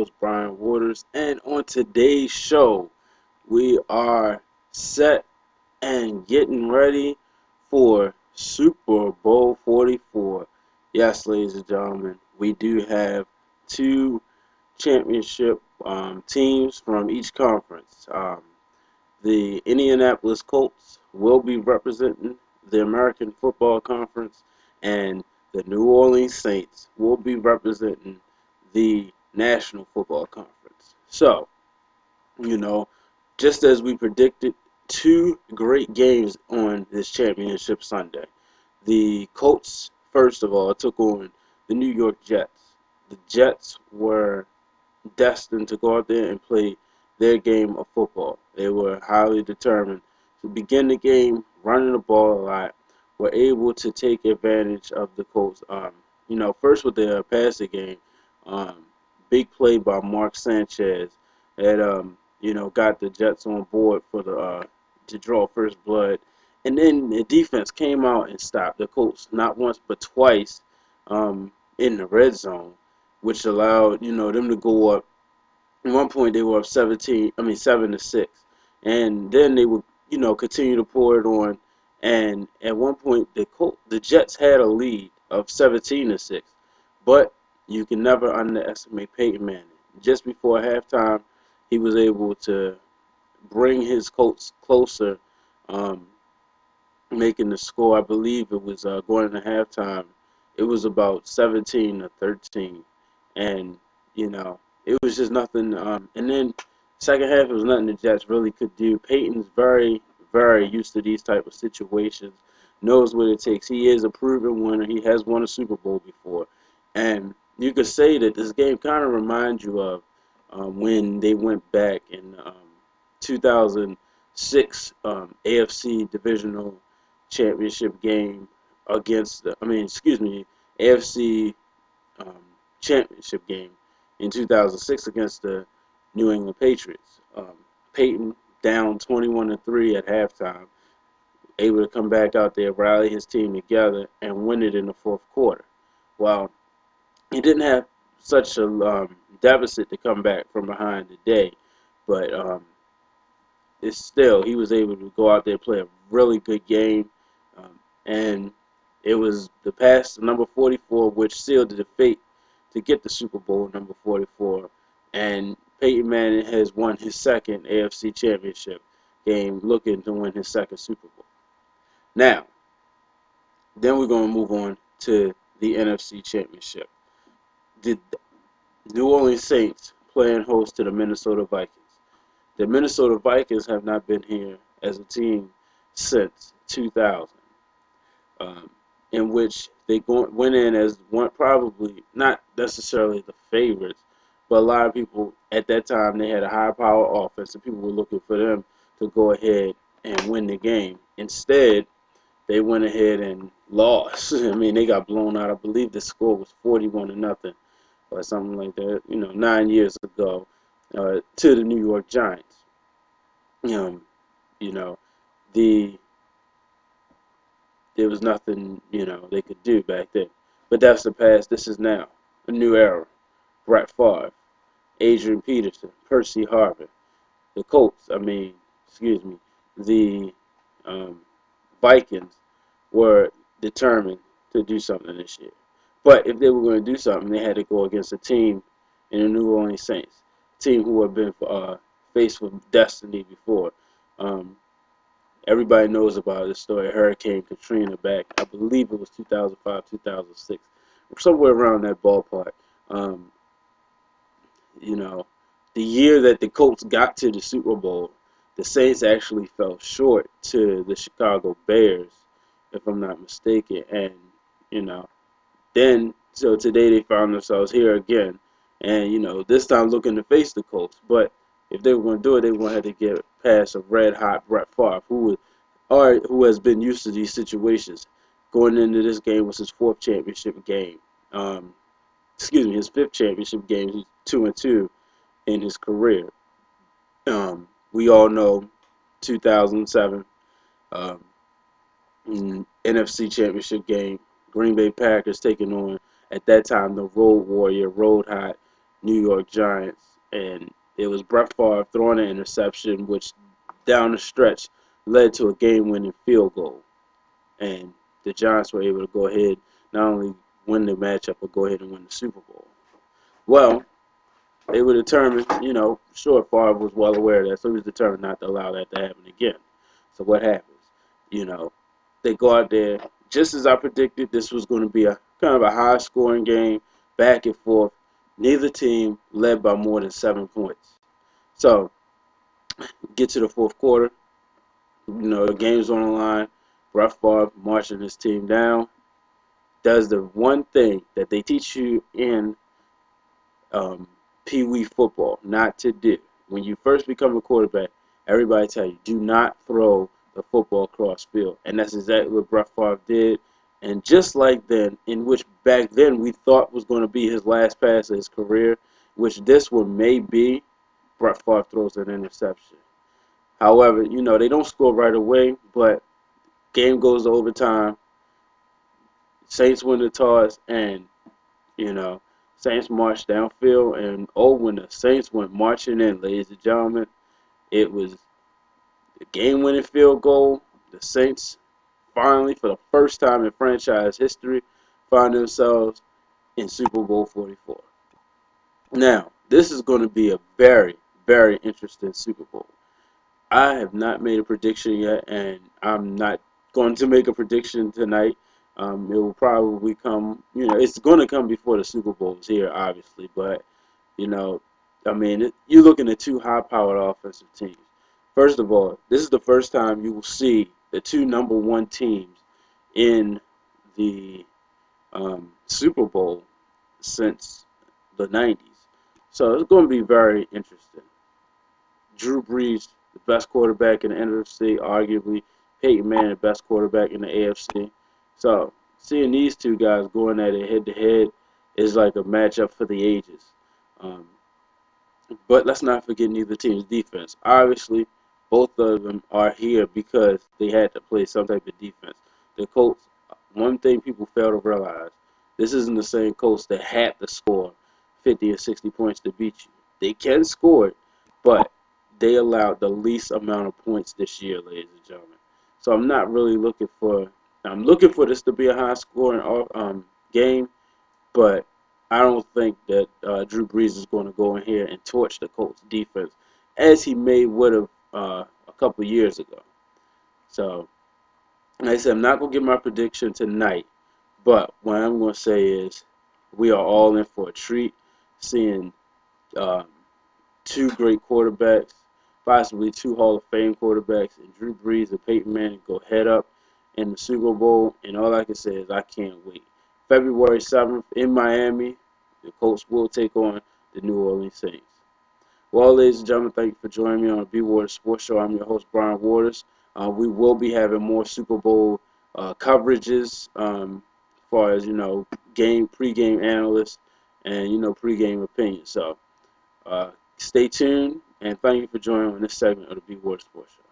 host, BWaters, and on today's show, we are set and getting ready for Super Bowl 44. Yes, ladies and gentlemen, we do have two championship teams from each conference. The Indianapolis Colts will be representing the American Football Conference, and the New Orleans Saints will be representing the National Football Conference. So, you know, just as we predicted, two great games on this championship Sunday. The Colts, first of all, took on the New York Jets. The Jets were destined to go out there and play their game of football. They were highly determined to begin the game running the ball a lot, were able to take advantage of the Colts. First with their passing game, big play by Mark Sanchez that got the Jets on board for the to draw first blood, and then the defense came out and stopped the Colts not once but twice in the red zone, which allowed them to go up. At one point they were up 7-6, and then they would continue to pour it on. And at one point the Jets had a lead of 17-6, but you can never underestimate Peyton Manning. Just before halftime, he was able to bring his Colts closer, um, making the score. I believe it was going into halftime. It was about 17-13, and it was just nothing. And then second half, it was nothing the Jets really could do. Peyton's very, very used to these type of situations, knows what it takes. He is a proven winner. He has won a Super Bowl before, and you could say that this game kind of reminds you of when they went back in 2006 AFC Divisional Championship game against AFC um, Championship game in 2006 against the New England Patriots. Peyton down 21-3 at halftime, able to come back out there, rally his team together, and win it in the fourth quarter. Well, he didn't have such a deficit to come back from behind today, but it's still he was able to go out there and play a really good game, and it was the pass to number 44 which sealed the fate to get the Super Bowl number 44, and Peyton Manning has won his second AFC Championship game, looking to win his second Super Bowl. Now, then we're going to move on to the NFC Championship. The New Orleans Saints playing host to the Minnesota Vikings. The Minnesota Vikings have not been here as a team since 2000, um, in which they went in as one, probably not necessarily the favorites, but a lot of people at that time, they had a high power offense, and people were looking for them to go ahead and win the game. Instead, they went ahead and lost. I mean, they got blown out. I believe the score was 41-0 or something like that. 9 years ago, to the New York Giants. Um, you know, the there was nothing they could do back then. But that's the past. This is now a new era. Brett Favre, Adrian Peterson, Percy Harvin, the Colts. The um, Vikings were determined to do something this year. But if they were going to do something, they had to go against a team in the New Orleans Saints, a team who had been faced with destiny before. Um, Everybody knows about this story. Hurricane Katrina back, I believe it was 2005, 2006, somewhere around that ballpark. Um, you know, the year that the Colts got to the Super Bowl, the Saints actually fell short to the Chicago Bears, if I'm not mistaken. And, you know, so today they found themselves here again. And, this time looking to face the Colts. But if they were going to do it, they were going to have to get past a red-hot Brett Favre, who has been used to these situations. Going into this game was his fourth championship game. His fifth championship game. He's 2-2 in his career. We all know 2007 um, NFC Championship game. Green Bay Packers taking on, at that time, the Road Warrior, Road Hot New York Giants, and it was Brett Favre throwing an interception, which down the stretch led to a game-winning field goal, and the Giants were able to go ahead not only win the matchup but go ahead and win the Super Bowl. Well, they were determined, sure, Favre was well aware of that, so he was determined not to allow that to happen again. So what happens? You know, they go out there, just as I predicted, this was going to be a kind of a high-scoring game, back and forth. Neither team led by more than 7 points. So, get to the fourth quarter. The game's on the line. Brett Favre marching his team down. Does the one thing that they teach you in Pee Wee football not to do. When you first become a quarterback, everybody tell you, do not throw the football cross field. And that's exactly what Brett Favre did. And just like then, in which back then we thought was going to be his last pass of his career, which this one may be, Brett Favre throws an interception. However, they don't score right away, but game goes to overtime. Saints win the toss, and, Saints marched downfield, and when the Saints went marching in, ladies and gentlemen, it was the game-winning field goal. The Saints finally, for the first time in franchise history, find themselves in Super Bowl 44. Now, this is going to be a very, very interesting Super Bowl. I have not made a prediction yet, and I'm not going to make a prediction tonight. It will probably come, it's going to come before the Super Bowl is here, obviously. But, you're looking at two high-powered offensive teams. First of all, this is the first time you will see the two number one teams in the Super Bowl since the 90s. So it's going to be very interesting. Drew Brees, the best quarterback in the NFC, arguably. Peyton Manning, the best quarterback in the AFC. So, seeing these two guys going at it head-to-head is like a matchup for the ages. But let's not forget neither team's defense. Obviously, both of them are here because they had to play some type of defense. The Colts, one thing people fail to realize, this isn't the same Colts that had to score 50 or 60 points to beat you. They can score it, but they allowed the least amount of points this year, ladies and gentlemen. So I'm not really looking for this to be a high-scoring game, but I don't think that Drew Brees is going to go in here and torch the Colts defense as he would have a couple years ago. So, like I said, I'm not going to give my prediction tonight, but what I'm going to say is we are all in for a treat seeing two great quarterbacks, possibly two Hall of Fame quarterbacks, and Drew Brees and Peyton Manning go head up in the Super Bowl, and all I can say is I can't wait. February 7th in Miami, the Colts will take on the New Orleans Saints. Well, ladies and gentlemen, thank you for joining me on the BWaters Sports Show. I'm your host, Brian Waters. We will be having more Super Bowl coverages as far as, pregame analysts and, pregame opinions. So stay tuned, and thank you for joining on this segment of the BWaters Sports Show.